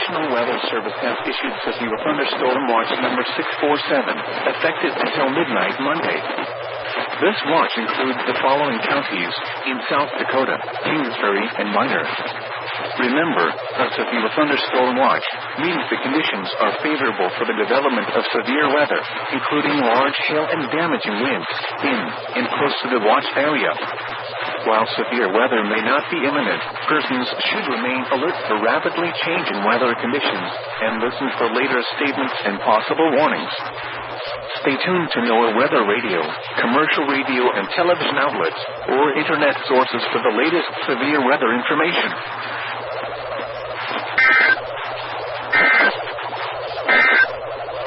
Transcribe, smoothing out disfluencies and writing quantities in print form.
National Weather Service has issued severe thunderstorm watch number 647, effective until midnight Monday. This watch includes the following counties in South Dakota: Kingsbury and Minor. Remember, a severe thunderstorm watch means the conditions are favorable for the development of severe weather, including large hail and damaging winds in and close to the watch area. While severe weather may not be imminent, persons should remain alert for rapidly changing weather conditions and listen for later statements and possible warnings. Stay tuned to NOAA Weather Radio, commercial radio and television outlets, or internet sources for the latest severe weather information.